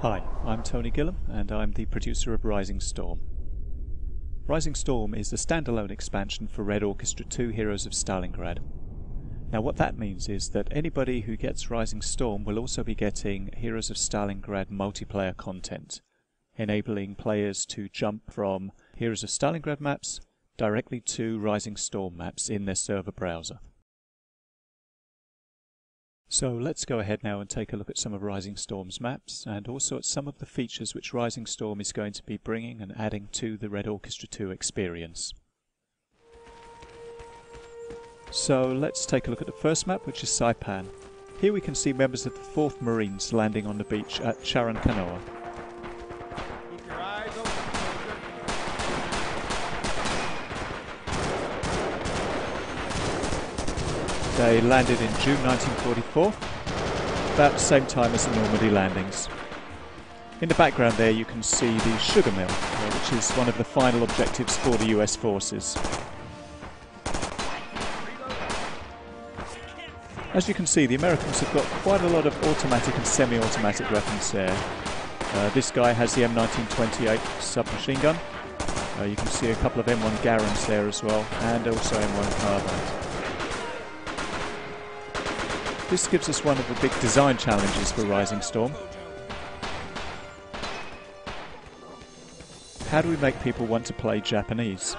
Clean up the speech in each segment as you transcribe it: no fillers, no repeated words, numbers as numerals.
Hi, I'm Tony Gillam and I'm the producer of Rising Storm. Rising Storm is a standalone expansion for Red Orchestra 2 Heroes of Stalingrad. Now what that means is that anybody who gets Rising Storm will also be getting Heroes of Stalingrad multiplayer content, enabling players to jump from Heroes of Stalingrad maps directly to Rising Storm maps in their server browser. So let's go ahead now and take a look at some of Rising Storm's maps and also at some of the features which Rising Storm is going to be bringing and adding to the Red Orchestra 2 experience. So let's take a look at the first map, which is Saipan. Here we can see members of the 4th Marines landing on the beach at Kanoa. They landed in June 1944, about the same time as the Normandy landings. In the background there you can see the sugar mill, which is one of the final objectives for the US forces. As you can see, the Americans have got quite a lot of automatic and semi-automatic weapons there. This guy has the M1928 submachine gun. You can see a couple of M1 Garans there as well, and also M1 carbines. This gives us one of the big design challenges for Rising Storm. How do we make people want to play Japanese?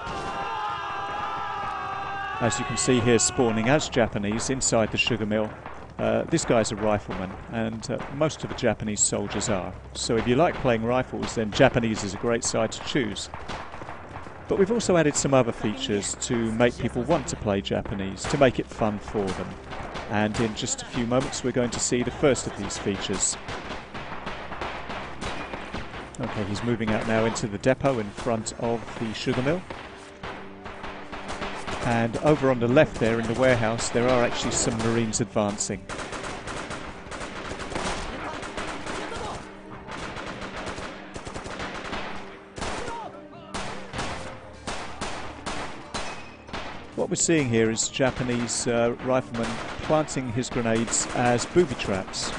As you can see here, spawning as Japanese inside the sugar mill, this guy's a rifleman, and most of the Japanese soldiers are. So if you like playing rifles, then Japanese is a great side to choose. But we've also added some other features to make people want to play Japanese, to make it fun for them. And in just a few moments we're going to see the first of these features. Okay, he's moving out now into the depot in front of the sugar mill. And over on the left there in the warehouse there are actually some Marines advancing. What we're seeing here is Japanese rifleman planting his grenades as booby traps.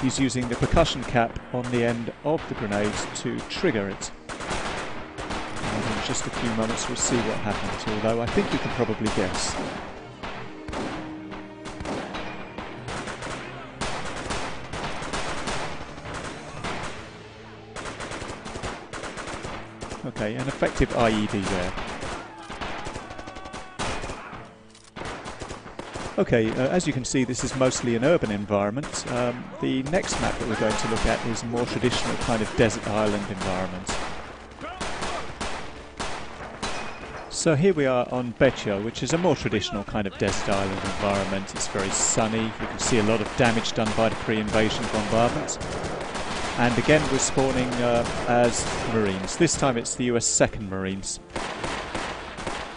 He's using the percussion cap on the end of the grenades to trigger it. And in just a few moments we'll see what happens, although I think you can probably guess. Okay, an effective IED there. Okay, as you can see, this is mostly an urban environment. The next map that we're going to look at is a more traditional kind of desert island environment. So here we are on Betcha, which is a more traditional kind of desert island environment. It's very sunny. You can see a lot of damage done by the pre-invasion bombardment. And again, we're spawning as Marines. This time it's the US 2nd Marines.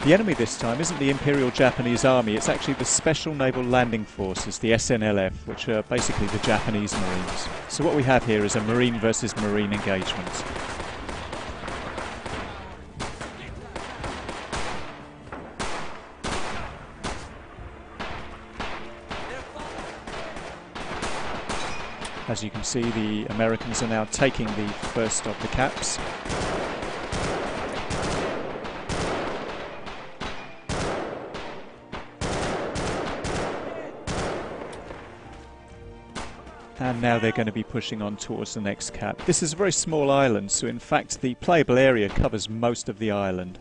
The enemy this time isn't the Imperial Japanese Army, it's actually the Special Naval Landing Forces, the SNLF, which are basically the Japanese Marines. So what we have here is a Marine versus Marine engagement. As you can see, the Americans are now taking the first of the caps. And now they're going to be pushing on towards the next cap. This is a very small island, so in fact the playable area covers most of the island.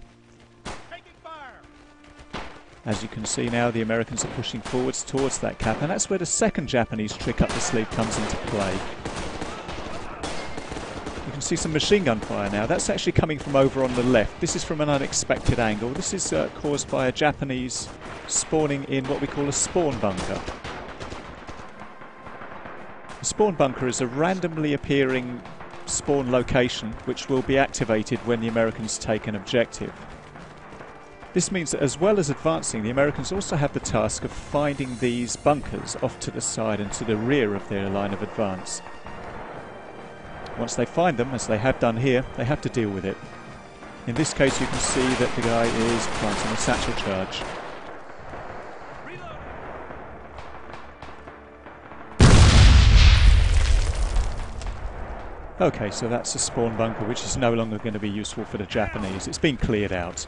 As you can see now, the Americans are pushing forwards towards that cap, and that's where the second Japanese trick up the sleeve comes into play. You can see some machine gun fire now. That's actually coming from over on the left. This is from an unexpected angle. This is caused by a Japanese spawning in what we call a spawn bunker. The spawn bunker is a randomly appearing spawn location which will be activated when the Americans take an objective. This means that as well as advancing, the Americans also have the task of finding these bunkers off to the side and to the rear of their line of advance. Once they find them, as they have done here, they have to deal with it. In this case you can see that the guy is planting a satchel charge. Okay, so that's a spawn bunker which is no longer going to be useful for the Japanese. It's been cleared out.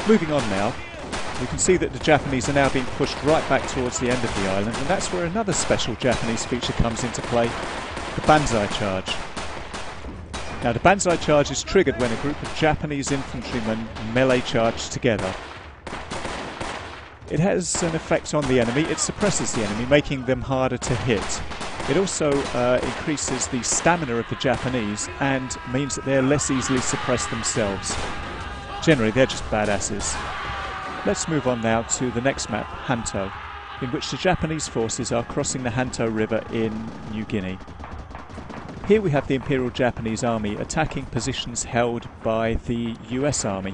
Moving on now, we can see that the Japanese are now being pushed right back towards the end of the island, and that's where another special Japanese feature comes into play, the Banzai Charge. Now the Banzai Charge is triggered when a group of Japanese infantrymen melee charge together. It has an effect on the enemy. It suppresses the enemy, making them harder to hit. It also increases the stamina of the Japanese and means that they're less easily suppressed themselves. Generally, they're just badasses. Let's move on now to the next map, Hanto, in which the Japanese forces are crossing the Hanto River in New Guinea. Here we have the Imperial Japanese Army attacking positions held by the US Army.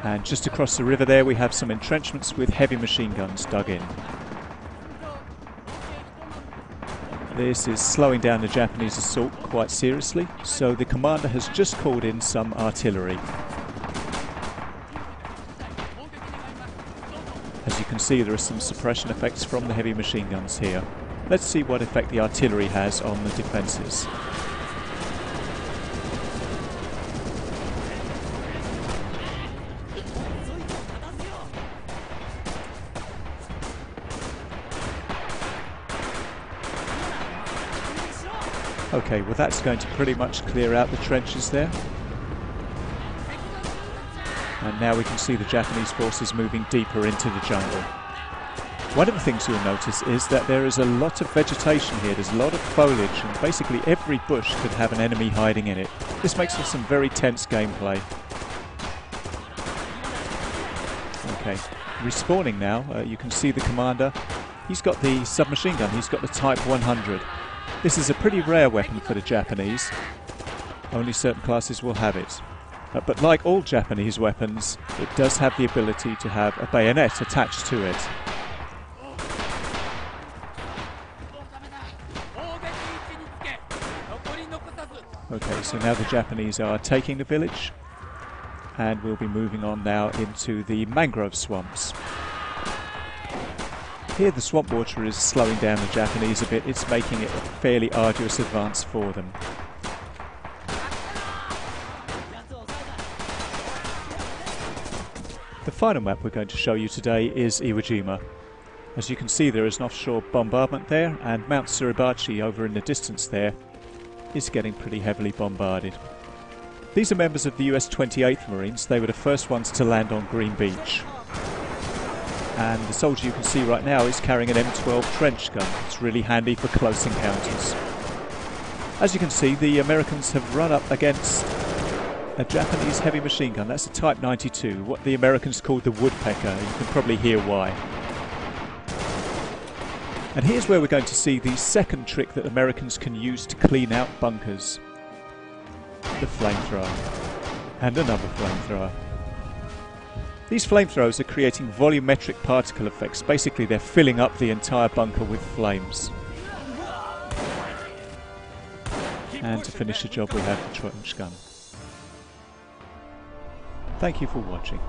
And just across the river there we have some entrenchments with heavy machine guns dug in. This is slowing down the Japanese assault quite seriously, so the commander has just called in some artillery. As you can see, there are some suppression effects from the heavy machine guns here. Let's see what effect the artillery has on the defences. Okay, well that's going to pretty much clear out the trenches there. And now we can see the Japanese forces moving deeper into the jungle. One of the things you'll notice is that there is a lot of vegetation here. There's a lot of foliage, and basically every bush could have an enemy hiding in it. This makes for some very tense gameplay. Okay, respawning now, you can see the commander. He's got the submachine gun, he's got the Type 100. This is a pretty rare weapon for the Japanese. Only certain classes will have it. But like all Japanese weapons, it does have the ability to have a bayonet attached to it. Okay, so now the Japanese are taking the village, and we'll be moving on now into the mangrove swamps. Here the swamp water is slowing down the Japanese a bit. It's making it a fairly arduous advance for them. The final map we're going to show you today is Iwo Jima. As you can see, there is an offshore bombardment there, and Mount Suribachi over in the distance there is getting pretty heavily bombarded. These are members of the US 28th Marines. They were the first ones to land on Green Beach. And the soldier you can see right now is carrying an M12 trench gun. It's really handy for close encounters. As you can see, the Americans have run up against a Japanese heavy machine gun. That's a Type 92, what the Americans called the woodpecker. You can probably hear why. And here's where we're going to see the second trick that Americans can use to clean out bunkers. The flamethrower. And another flamethrower. These flamethrowers are creating volumetric particle effects. Basically, they're filling up the entire bunker with flames. And to finish the job, we have the trench gun. Thank you for watching.